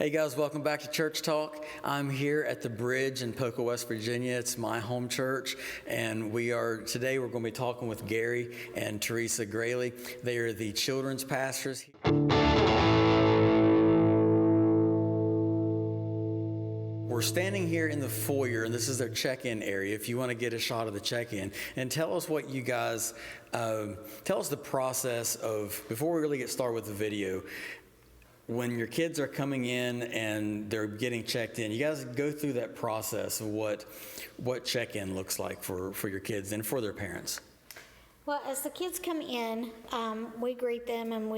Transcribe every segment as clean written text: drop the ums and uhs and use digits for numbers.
Hey guys, welcome back to Church Talk. I'm here at the Bridge in Poco, West Virginia. It's my home church, and today we're going to be talking with Gary and Teresa Grayley. They are the children's pastors. We're standing here in the foyer, and this is their check-in area. If you want to get a shot of the check-in, and tell us what you guys, tell us the process of, before we really get started with the video, when your kids are coming in and they're getting checked in, you guys go through that process of what check-in looks like for your kids and for their parents. Well, as the kids come in, we greet them, and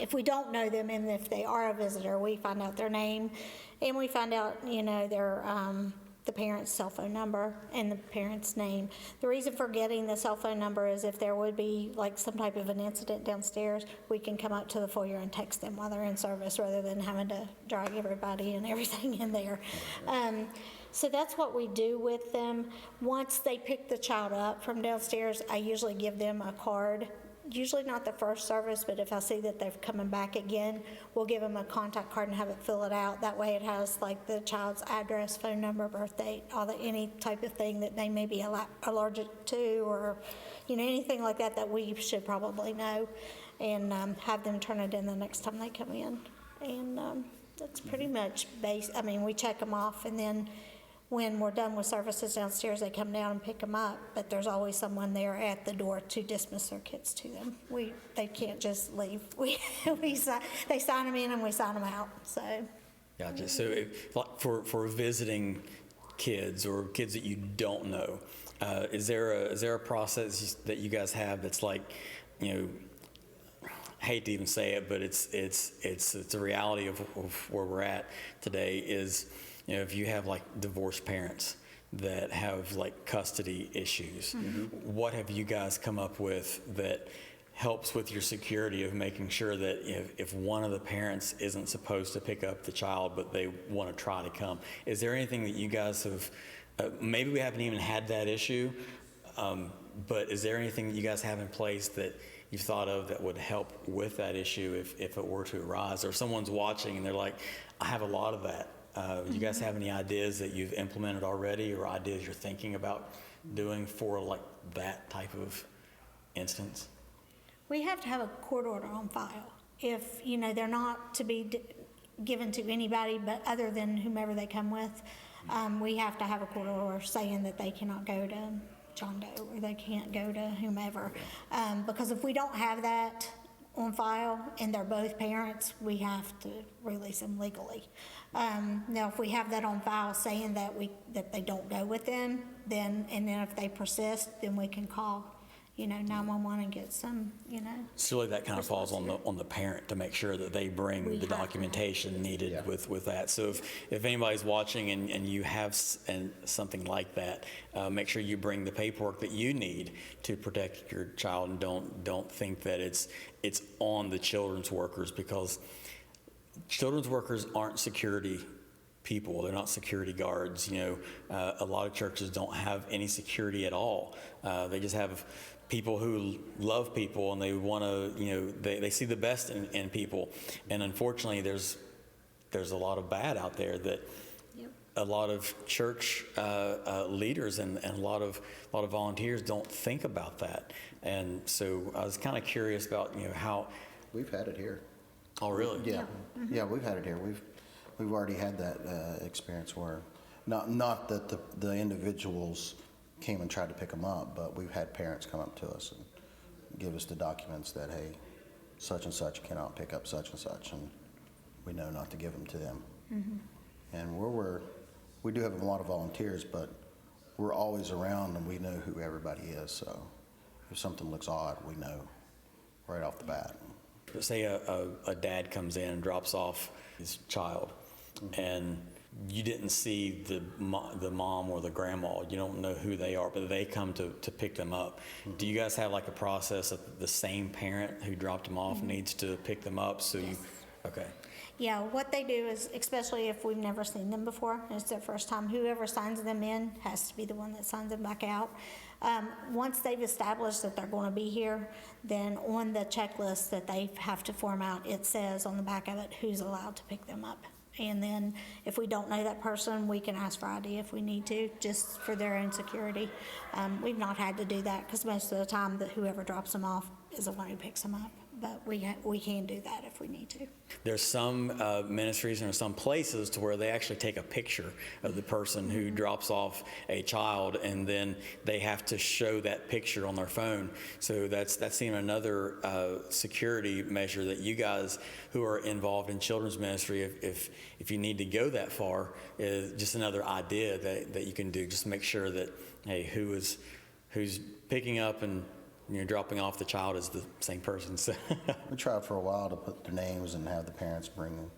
if we don't know them and if they are a visitor, we find out their name, and we find out, their the parent's cell phone number and the parent's name. The reason for getting the cell phone number is if there would be like some type of an incident downstairs, we can come up to the foyer and text them while they're in service rather than having to drag everybody and everything in there. So that's what we do with them. Once they pick the child up from downstairs, I usually give them a card. Usually not the first service, but if I see that they're coming back again, we'll give them a contact card and have it fill it out. That way it has like the child's address, phone number, birth date, any type of thing that they may be allergic to, or anything like that we should probably know, and have them turn it in the next time they come in. And that's pretty much we check them off, and then when we're done with services downstairs, they come down and pick them up, but there's always someone there at the door to dismiss their kids to them. They can't just leave. They sign them in and we sign them out. So. Gotcha. So for visiting kids or kids that you don't know, is there a process that you guys have that's like, I hate to even say it, but it's the reality of where we're at today is, if you have like divorced parents that have like custody issues, what have you guys come up with that helps with your security of making sure that if one of the parents isn't supposed to pick up the child but they want to try to come, is there anything that you guys have, maybe we haven't even had that issue, but is there anything that you guys have in place that you've thought of that would help with that issue if it were to arise, or someone's watching and they're like, I have a lot of that. You guys have any ideas that you've implemented already, or ideas you're thinking about doing for like that type of instance? We have to have a court order on file. If, they're not to be given to anybody but other than whomever they come with, we have to have a court order saying that they cannot go to John Doe or they can't go to whomever. Because if we don't have that on file and they're both parents, we have to release them legally. Now, if we have that on file saying that they don't go with them, then if they persist, then we can call 911 and get some, So really that kind of falls on the parent to make sure that they bring the documentation needed with that. So if anybody's watching and you have something like that, make sure you bring the paperwork that you need to protect your child, and don't think that it's on the children's workers, because children's workers aren't security people. They're not security guards. A lot of churches don't have any security at all. They just have people who love people, and they want to, they see the best in people. And unfortunately, there's a lot of bad out there that a lot of church leaders and a lot of volunteers don't think about that. And so I was kind of curious about how we've had it here. Oh, really? Yeah, yeah, we've had it here. We've already had that experience where not that the individuals came and tried to pick them up, but we've had parents come up to us and give us the documents that, hey, such and such cannot pick up such and such, and we know not to give them to them. And we do have a lot of volunteers, but we're always around and we know who everybody is. So if something looks odd, we know right off the bat. Say a dad comes in and drops off his child, and you didn't see the mom or the grandma. You don't know who they are, but they come to pick them up. Do you guys have like a process of the same parent who dropped them off needs to pick them up? So Yes. Okay. Yeah, what they do is, especially if we've never seen them before, and it's their first time, whoever signs them in has to be the one that signs them back out. Once they've established that they're going to be here, then on the checklist that they have to form out, it says on the back of it who's allowed to pick them up. And then if we don't know that person, we can ask for ID if we need to, just for their own security. We've not had to do that because most of the time that whoever drops them off is the one who picks them up. But we can do that if we need to. There's some ministries and some places to where they actually take a picture of the person who drops off a child, and then they have to show that picture on their phone. So that's even another security measure that you guys who are involved in children's ministry, if you need to go that far, is just another idea that you can do. Just make sure that, hey, who's picking up and dropping off the child is the same person. So We tried for a while to put their names and have the parents bring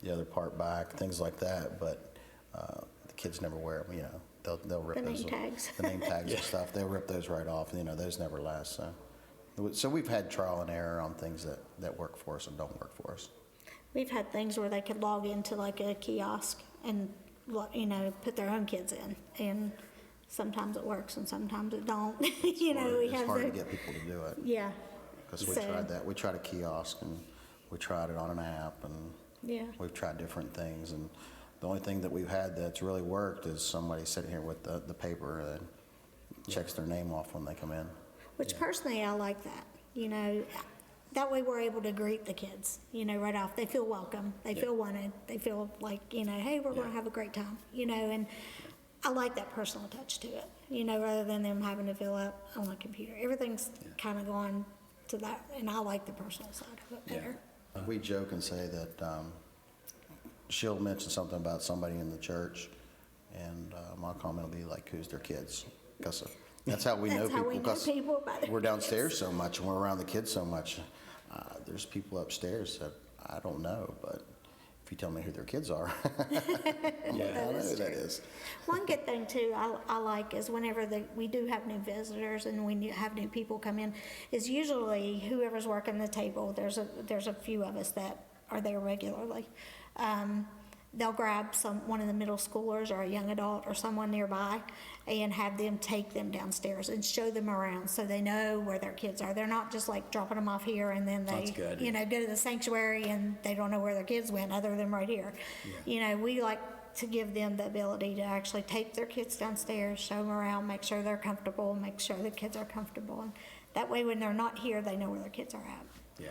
the other part back, things like that, but the kids never wear them, they'll rip The those. name tags. The name tags and stuff, they'll rip those right off, and those never last, so we've had trial and error on things that work for us and don't work for us. We've had things where they could log into like a kiosk and, put their own kids in. And sometimes it works and sometimes it don't. It's hard to get people to do it. Yeah. Because we tried that. We tried a kiosk, and we tried it on an app, and Yeah. we've tried different things. And the only thing that we've had that's really worked is somebody sitting here with the paper and checks their name off when they come in. Which personally, I like that. That way we're able to greet the kids, right off. They feel welcome. They feel wanted. They feel like, hey, we're going to have a great time, and I like that personal touch to it, rather than them having to fill out on a computer. Everything's kind of gone to that, and I like the personal side of it better. We joke and say that she'll mention something about somebody in the church, and my comment will be like, who's their kids? Because that's how we know That's people. how we know 'cause people by their we're downstairs so much, and we're around the kids so much. There's people upstairs that I don't know, but if you tell me who their kids are, I know who that is. One good thing too, I like is whenever we do have new visitors and we have new people come in, is usually whoever's working the table, there's a few of us that are there regularly. They'll grab one of the middle schoolers or a young adult or someone nearby and have them take them downstairs and show them around so they know where their kids are. They're not just like dropping them off here and then That's they, good. go to the sanctuary and they don't know where their kids went other than right here. We like to give them the ability to actually take their kids downstairs, show them around, make sure they're comfortable, make sure the kids are comfortable. And that way when they're not here, they know where their kids are at. Yeah.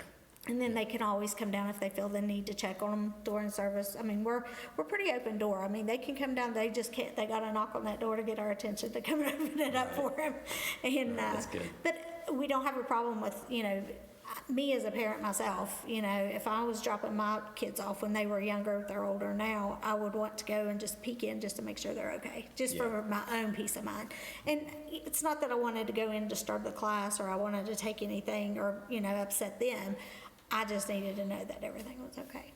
And then they can always come down if they feel the need to check on them during service. I mean, we're pretty open door. I mean, they can come down. They just can't. They got to knock on that door to get our attention to come and open it up for them. And That's good. But we don't have a problem with me as a parent myself. If I was dropping my kids off when they were younger, they're older now. I would want to go and just peek in just to make sure they're okay, just for my own peace of mind. And it's not that I wanted to go in to disturb the class or I wanted to take anything or upset them. I just needed to know that everything was okay.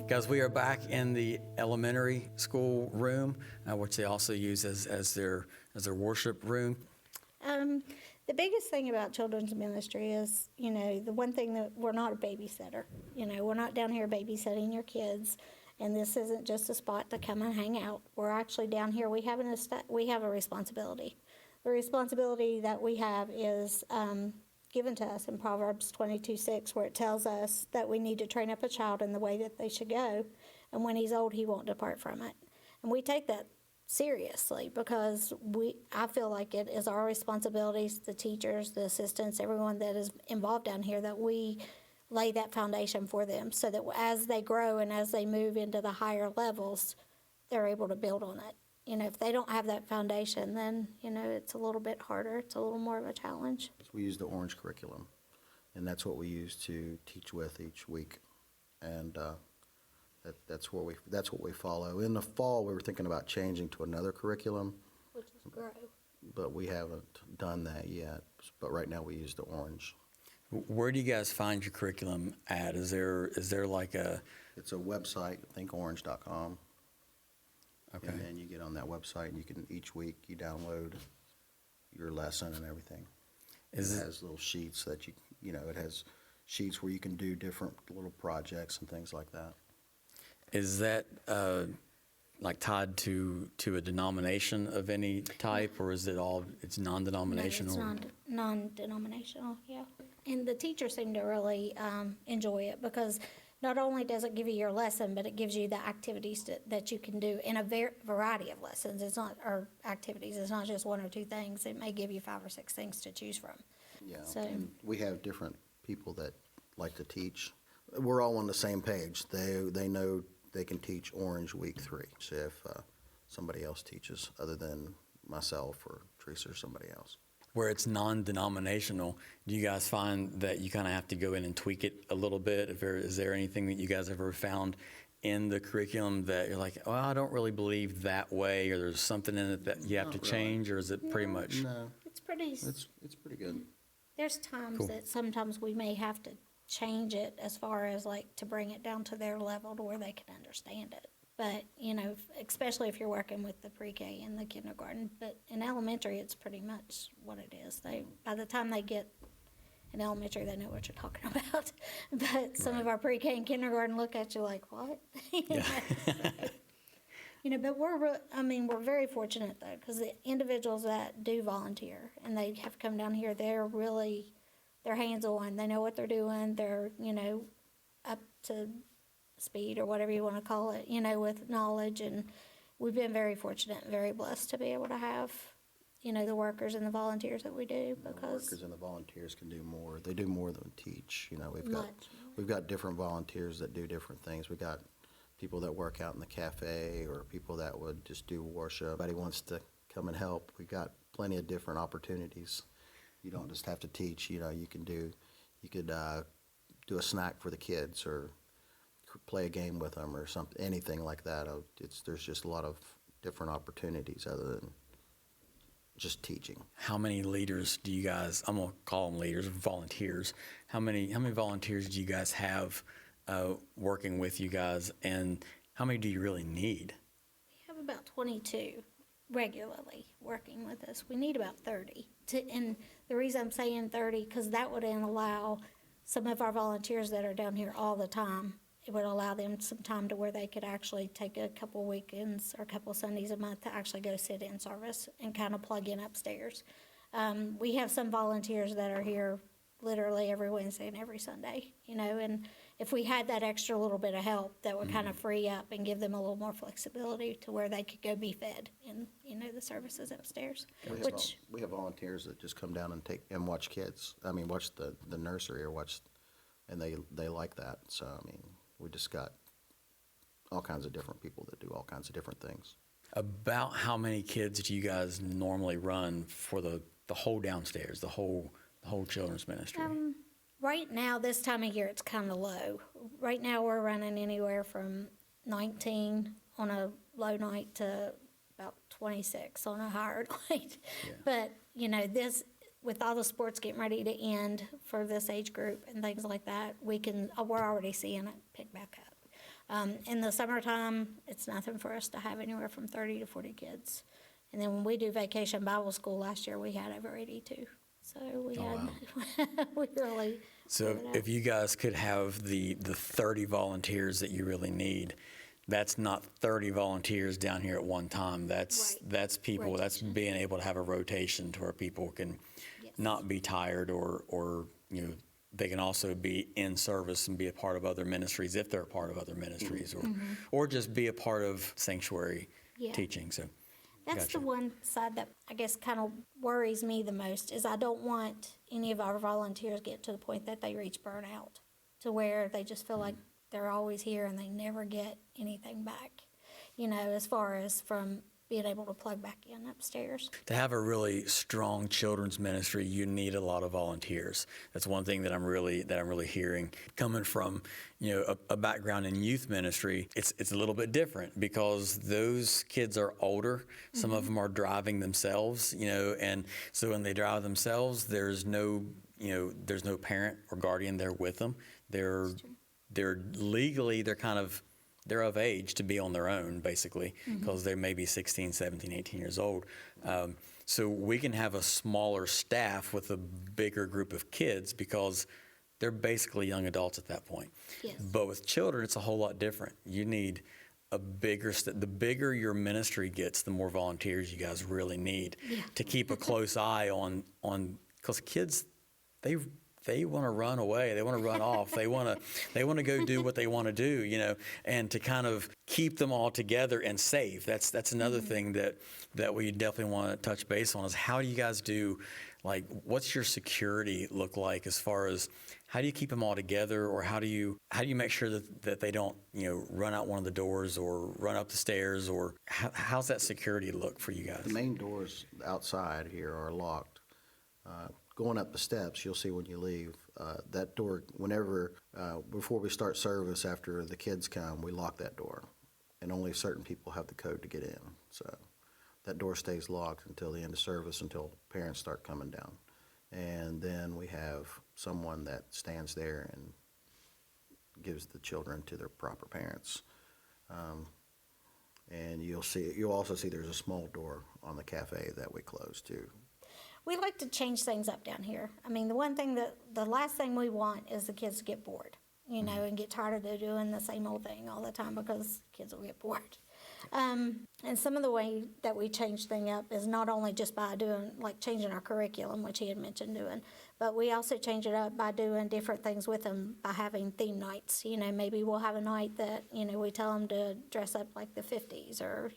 Guys, we are back in the elementary school room, which they also use as their worship room. The biggest thing about children's ministry is, the one thing that we're not a babysitter. We're not down here babysitting your kids, and this isn't just a spot to come and hang out. We're actually down here. We have a responsibility. The responsibility that we have is given to us in Proverbs 22:6, where it tells us that we need to train up a child in the way that they should go, and when he's old, he won't depart from it. And we take that seriously because I feel like it is our responsibilities, the teachers, the assistants, everyone that is involved down here, that we lay that foundation for them so that as they grow and as they move into the higher levels, they're able to build on it. If they don't have that foundation, then, it's a little bit harder. It's a little more of a challenge. We use the orange curriculum, and that's what we use to teach with each week. And that's what we follow. In the fall, we were thinking about changing to another curriculum, Which is grow. but we haven't done that yet. But right now, we use the orange. Where do you guys find your curriculum at? Is there like a... It's a website, thinkorange.com. Okay. And then you get on that website, and each week you download your lesson and everything. It has little sheets that it has sheets where you can do different little projects and things like that. Is that like tied to a denomination of any type, or is it all, it's No, non-denominational? it's non-denominational, yeah. And the teachers seem to really enjoy it because not only does it give you your lesson, but it gives you the activities that you can do in a variety of lessons. It's not, or activities, it's not just one or two things. It may give you 5 or 6 things to choose from. Yeah, So- and we have different people that like to teach. We're all on the same page. They know they can teach Orange week 3. So if somebody else teaches other than myself or Teresa or somebody else. Where it's non-denominational, do you guys find that you kind of have to go in and tweak it a little bit? Is there anything that you guys ever found in the curriculum that you're like, oh, I don't really believe that way, or there's something in it that you have to Not really. change, or is it pretty much? No, It's pretty, it's pretty good. there's times Cool. that sometimes we may have to change it as far as like to bring it down to their level to where they can understand it. But, you know, especially if you're working with the pre-K and the kindergarten, but in elementary, it's pretty much what it is. By the time they get in elementary, they know what you're talking about. But some of our pre-K and kindergarten look at you like, what? Yeah. You know, but we're very fortunate though, because the individuals that do volunteer and they have come down here, they're hands-on. They know what they're doing. They're, you know, up to speed or whatever you want to call it, you know, with knowledge. And we've been very fortunate and very blessed to be able to have, you know, the workers and the volunteers that we do The because workers and the volunteers can do more. They do more than teach. You know, much. we've got different volunteers that do different things. We got people that work out in the cafe or people that would just do worship. Everybody wants to come and help. We got plenty of different opportunities. You don't just have to teach. You know, you could do a snack for the kids or play a game with them or something, anything like that. There's just a lot of different opportunities other than just teaching. How many leaders do you guys, I'm gonna call them leaders, volunteers, how many volunteers do you guys have working with you guys, and how many do you really need? We have about 22 regularly working with us. We need about 30. And the reason I'm saying 30, because that would then allow some of our volunteers that are down here all the time, it would allow them some time to where they could actually take a couple weekends or a couple Sundays a month to actually go sit in service and kind of plug in upstairs. We have some volunteers that are here literally every Wednesday and every Sunday, you know, and if we had that extra little bit of help, that would kind of free up and give them a little more flexibility to where they could go be fed in, you know, the services upstairs, We have volunteers that just come down and watch kids. I mean, watch the nursery and they like that. So, I mean, we just got all kinds of different people that do all kinds of different things. About how many kids do you guys normally run for the whole downstairs, the whole children's ministry? Right now, this time of year, it's kind of low. Right now, we're running anywhere from 19 on a low night to about 26 on a higher night. Yeah. But, you know, with all the sports getting ready to end for this age group and things like that, we're already seeing it pick back up. In the summertime, it's nothing for us to have anywhere from 30 to 40 kids. And then when we do Vacation Bible School last year, we had over 82. So we really. So if you guys could have the 30 volunteers that you really need, that's not 30 volunteers down here at one time. That's people, that's Rotation. being able to have a rotation to where people can Yes. not be tired or, you know, they can also be in service and be a part of other ministries if they're a part of other ministries or just be a part of sanctuary Yeah. teaching. So That's Gotcha. the one side that I guess kind of worries me the most is I don't want any of our volunteers get to the point that they reach burnout to where they just feel like they're always here and they never get anything back, you know, as far as from being able to plug back in upstairs. to have a really strong children's ministry, you need a lot of volunteers. That's one thing that I'm really hearing. Coming from, you know, a background in youth ministry, it's a little bit different because those kids are older. Some of them are driving themselves, you know, and so when they drive themselves, there's no parent or guardian there with them. They're legally, they're of age to be on their own, basically, because they may be 16, 17, 18 years old. So we can have a smaller staff with a bigger group of kids because they're basically young adults at that point. Yes. But with children, it's a whole lot different. You need the bigger your ministry gets, the more volunteers you guys really need to keep a close eye on, because kids, they want to run away. They want to run off. They want to go do what they want to do, and to kind of keep them all together and safe. That's another thing that we definitely want to touch base on is how do you guys do, like, what's your security look like as far as how do you keep them all together, or how do you make sure that they don't, run out one of the doors or run up the stairs, or how's that security look for you guys? The main doors outside here are locked. Going up the steps, you'll see when you leave, that door, before we start service, after the kids come, we lock that door. And only certain people have the code to get in. So that door stays locked until the end of service, until parents start coming down. And then we have someone that stands there and gives the children to their proper parents. And you'll also see there's a small door on the cafe that we close too. We like to change things up down here. I mean, the last thing we want is the kids to get bored, and get tired of doing the same old thing all the time, because kids will get bored. And some of the way that we change things up is not only just by changing our curriculum, which he had mentioned doing, but we also change it up by doing different things with them, by having theme nights. Maybe we'll have a night that, we tell them to dress up like the 50s, or,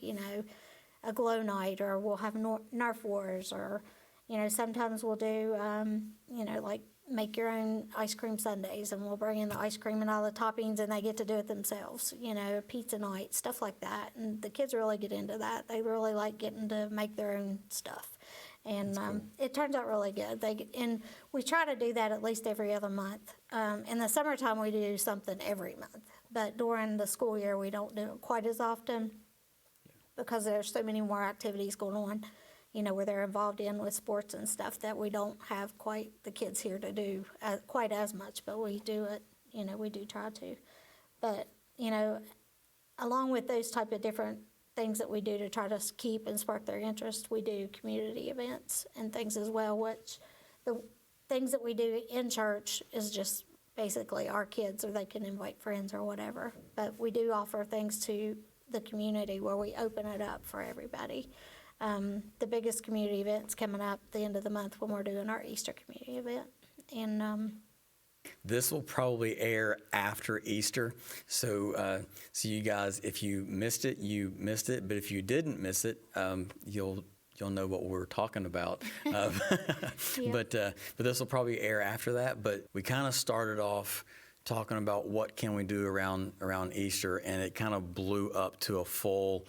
a glow night, or we'll have Nerf wars, or, sometimes we'll do, like make your own ice cream sundaes, and we'll bring in the ice cream and all the toppings, and they get to do it themselves, pizza night, stuff like that. And the kids really get into that. They really like getting to make their own stuff. And it turns out really good. And we try to do that at least every other month. In the summertime, we do something every month. But during the school year, we don't do it quite as often, because there's so many more activities going on, where they're involved in with sports and stuff, that we don't have quite the kids here to do quite as much, but we do it, we do try to. But, along with those type of different things that we do to try to keep and spark their interest, we do community events and things as well, which the things that we do in church is just basically our kids, or they can invite friends or whatever. But we do offer things to the community where we open it up for everybody. The biggest community event's coming up the end of the month when we're doing our Easter community event. And this will probably air after Easter. So you guys, if you missed it, you missed it. But if you didn't miss it, you'll know what we're talking about. But this will probably air after that. But we kind of started off talking about what can we do around Easter, and it kind of blew up to a full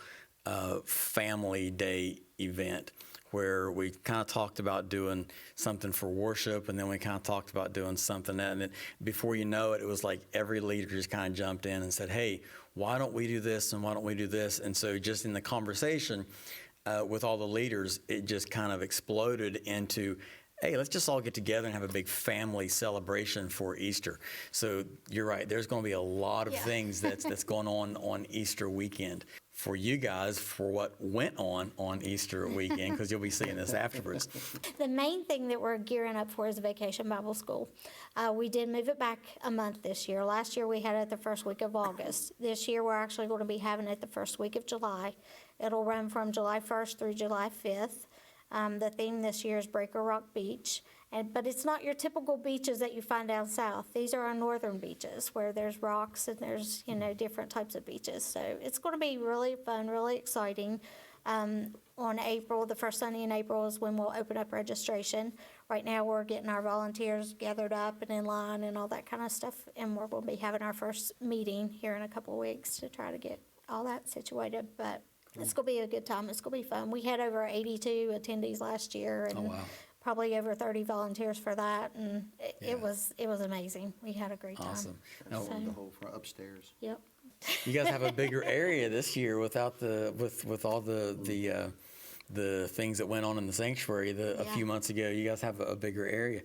family day event, where we kind of talked about doing something for worship, and then we kind of talked about doing something else. And then before you know it, it was like every leader just kind of jumped in and said, hey, why don't we do this, and why don't we do this? And so just in the conversation with all the leaders, it just kind of exploded into, hey, let's just all get together and have a big family celebration for Easter. So you're right, there's going to be a lot of things that's going on Easter weekend for you guys, for what went on Easter weekend, because you'll be seeing this afterwards. The main thing that we're gearing up for is Vacation Bible School. We did move it back a month this year. Last year we had it the first week of August. This year we're actually going to be having it the first week of July. It'll run from July 1st through July 5th. The theme this year is Breaker Rock Beach. But it's not your typical beaches that you find down south. These are our northern beaches, where there's rocks and there's, different types of beaches. So it's going to be really fun, really exciting. On April, the first Sunday in April is when we'll open up registration. Right now we're getting our volunteers gathered up and in line and all that kind of stuff. And we're going to be having our first meeting here in a couple of weeks to try to get all that situated. But it's going to be a good time. It's going to be fun. We had over 82 attendees last year. And probably over 30 volunteers for that, and it was amazing. We had a great time. Awesome. Now, the whole front upstairs. Yep. You guys have a bigger area this year without with all the things that went on in the sanctuary a few months ago. You guys have a bigger area.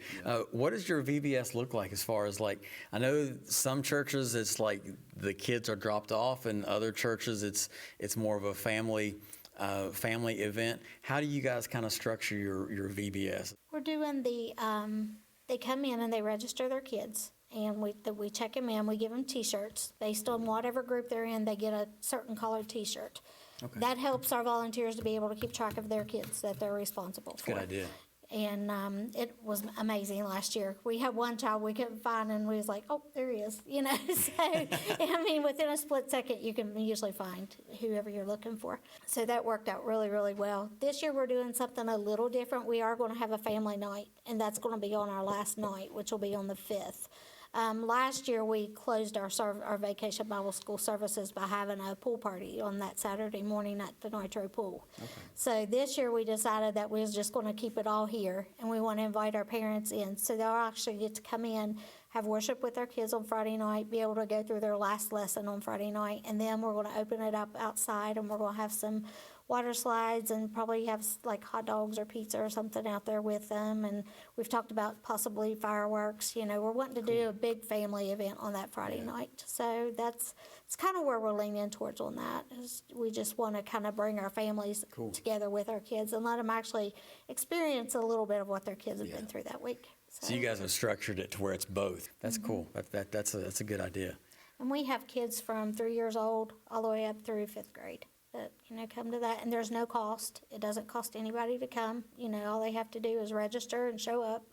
What does your VBS look like as far as, like, I know some churches it's like the kids are dropped off, and other churches it's more of a family event. How do you guys kind of structure your VBS? We're doing they come in and they register their kids, and we check them in. We give them T-shirts. Based on whatever group they're in, they get a certain colored T-shirt. Okay. That helps our volunteers to be able to keep track of their kids that they're responsible for. Good idea. And it was amazing last year. We had one child we couldn't find, and we was like, oh, there he is, you know. So, I mean, within a split second, you can usually find whoever you're looking for. So that worked out really, really well. This year, we're doing something a little different. We are going to have a family night, and that's going to be on our last night, which will be on the 5th. Last year, we closed our Vacation Bible School services by having a pool party on that Saturday morning at the Nitro Pool. Okay. So this year, we decided that we was just going to keep it all here, and we want to invite our parents in. So they'll actually get to come in, have worship with their kids on Friday night, be able to go through their last lesson on Friday night, and then we're going to open it up outside, and we're going to have some water slides and probably have like hot dogs or pizza or something out there with them. And we've talked about possibly fireworks. You know, we're wanting to do a big family event on that Friday night. So it's kind of where we're leaning towards on that. Is we just want to kind of bring our families together with our kids and let them actually experience a little bit of what their kids have been through that week. So you guys have structured it to where it's both. That's cool. That's a good idea. And we have kids from 3 years old all the way up through 5th grade that, you know, come to that. And there's no cost. It doesn't cost anybody to come. You know, all they have to do is register and show up.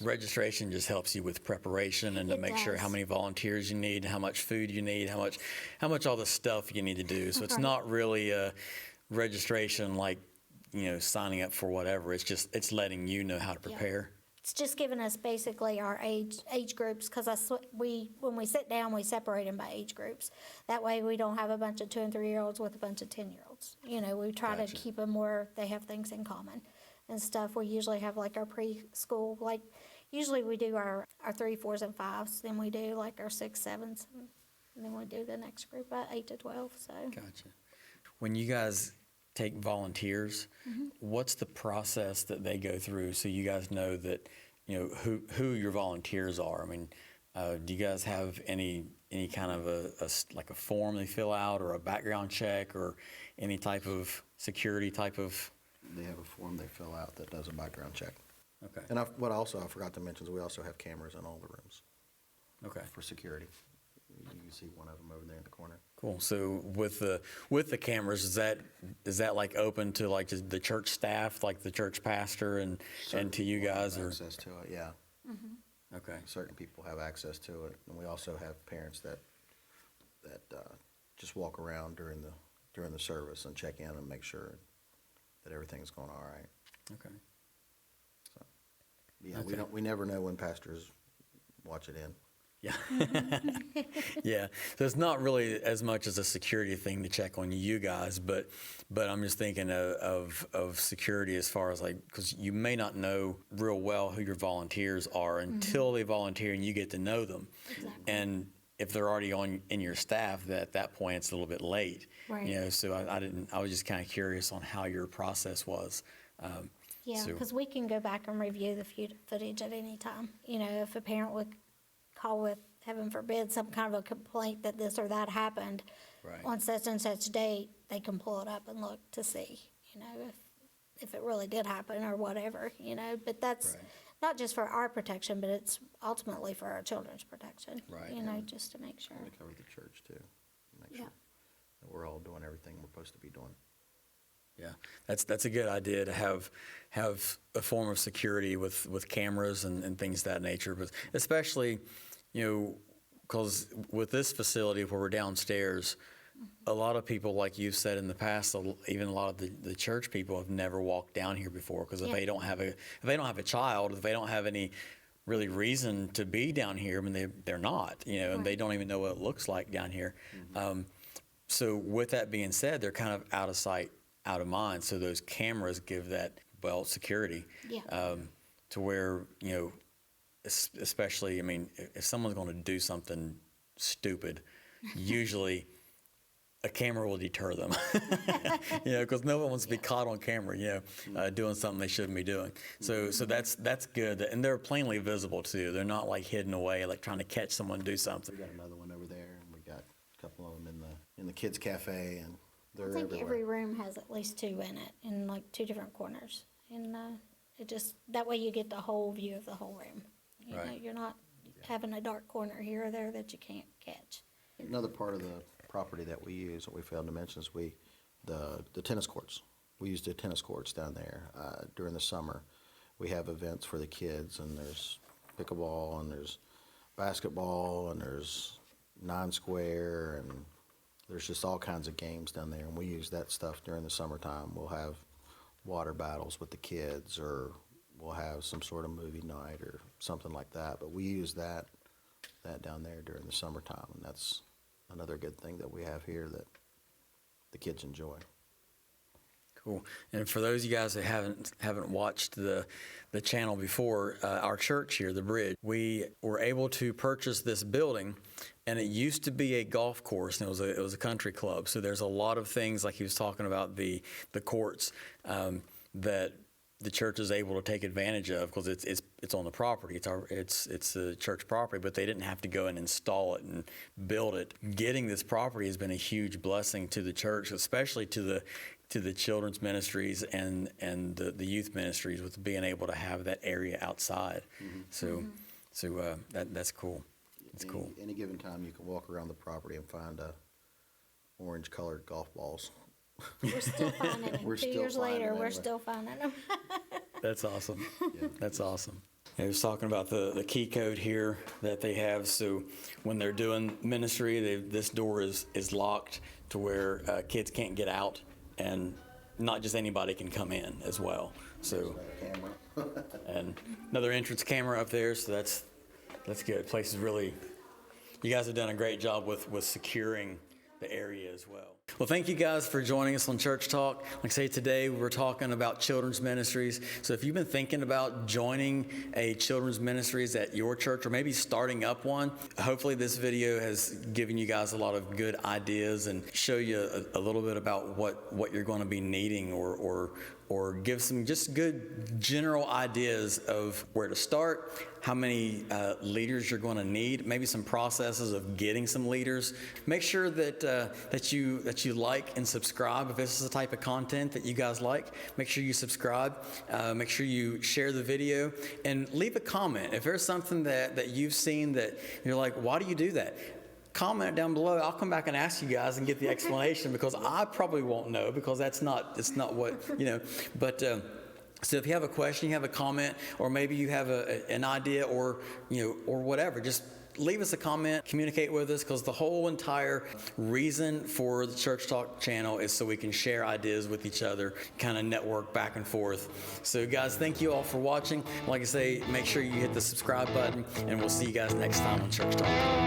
Registration just helps you with preparation and to make sure how many volunteers you need, how much food you need, how much all the stuff you need to do. So it's not really a registration like, you know, signing up for whatever. It's letting you know how to prepare. It's just giving us basically our age groups, because when we sit down, we separate them by age groups. That way we don't have a bunch of 2 and 3 year olds with a bunch of 10-year-olds. You know, we try to keep them where they have things in common and stuff. We usually have like our preschool, like usually we do our 3, 4s, and 5s. Then we do like our 6, 7s, and then we do the next group at 8 to 12. So. Gotcha. When you guys take volunteers, what's the process that they go through so you guys know that, you know, who your volunteers are? I mean, do you guys have any kind of a form they fill out or a background check or any type of security type of? They have a form they fill out that does a background check. Okay. And what also I forgot to mention is we also have cameras in all the rooms. Okay. For security. You can see one of them over there in the corner. Cool. So with the cameras, is that like open to like just the church staff, like the church pastor and to you guys, or access to it? Yeah. Okay. Certain people have access to it, and we also have parents that just walk around during the service and check in and make sure that everything's going all right. Okay. So yeah, we never know when pastors watch it in. Yeah. Yeah. So it's not really as much as a security thing to check on you guys, but I'm just thinking of security as far as like, because you may not know real well who your volunteers are until they volunteer and you get to know them. Exactly. And if they're already in your staff, at that point it's a little bit late. Right. You know, so I was just kind of curious on how your process was. Yeah, because we can go back and review the footage at any time. You know, if a parent would call with, heaven forbid, some kind of a complaint that this or that happened on such and such date, they can pull it up and look to see, you know, if it really did happen or whatever, you know. But that's not just for our protection, but it's ultimately for our children's protection, you know, just to make sure. We cover the church too, make sure that we're all doing everything we're supposed to be doing. Yeah, that's a good idea to have a form of security with cameras and things of that nature, but especially, you know, because with this facility where we're downstairs, a lot of people, like you've said in the past, even a lot of the church people have never walked down here before, because if they don't have a child, if they don't have any really reason to be down here, I mean they're not, you know, and they don't even know what it looks like down here. So with that being said, they're kind of out of sight, out of mind. So those cameras give that, well, security to where, you know, especially, I mean, if someone's going to do something stupid, usually a camera will deter them, you know, because no one wants to be caught on camera, you know, doing something they shouldn't be doing. So that's good. And they're plainly visible too. They're not like hidden away, like trying to catch someone do something. We got another one over there, and we got a couple of them in the kids' cafe, and they're I think everywhere. every room has at least 2 in it, in like 2 different corners. And it just, that way you get the whole view of the whole room. You know, you're not having a dark corner here or there that you can't catch. Another part of the property that we use, that we failed to mention, is the tennis courts. We use the tennis courts down there during the summer. We have events for the kids, and there's pickleball, and there's basketball, and there's nine-square, and there's just all kinds of games down there, and we use that stuff during the summertime. We'll have water battles with the kids, or we'll have some sort of movie night or something like that, but we use that down there during the summertime, and that's another good thing that we have here that the kids enjoy. Cool. And for those of you guys that haven't watched the channel before, our church here, the Bridge, we were able to purchase this building, and it used to be a golf course, and it was a country club. So there's a lot of things, like he was talking about, the courts that the church is able to take advantage of because it's on the property. It's the church property, but they didn't have to go and install it and build it. Getting this property has been a huge blessing to the church, especially to the children's ministries and the youth ministries, with being able to have that area outside. Mm-hmm. So that's cool. It's cool. Any given time, you can walk around the property and find orange-colored golf balls. We're still finding them. We're 2 still years finding later, them. we're still finding them. That's awesome. Yeah. That's awesome. I was talking about the key code here that they have. So when they're doing ministry, this door is locked to where kids can't get out, and not just anybody can come in as well. So, Camera. and another entrance camera up there. So that's good. Place is really, you guys have done a great job with securing the area as well. Well, thank you guys for joining us on Church Talk. Like I say, today we're talking about children's ministries. So if you've been thinking about joining a children's ministries at your church, or maybe starting up one, hopefully this video has given you guys a lot of good ideas and show you a little bit about what you're going to be needing, or give some just good general ideas of where to start, how many leaders you're going to need, maybe some processes of getting some leaders. Make sure that you like and subscribe if this is the type of content that you guys like. Make sure you subscribe. Make sure you share the video and leave a comment. If there's something that you've seen that you're like, why do you do that? Comment down below. I'll come back and ask you guys and get the explanation, because I probably won't know, because it's not what, but so if you have a question, you have a comment, or maybe you have an idea, or whatever, just leave us a comment, communicate with us, because the whole entire reason for the Church Talk channel is so we can share ideas with each other, kind of network back and forth. So guys, thank you all for watching. Like I say, make sure you hit the subscribe button, and we'll see you guys next time on Church Talk.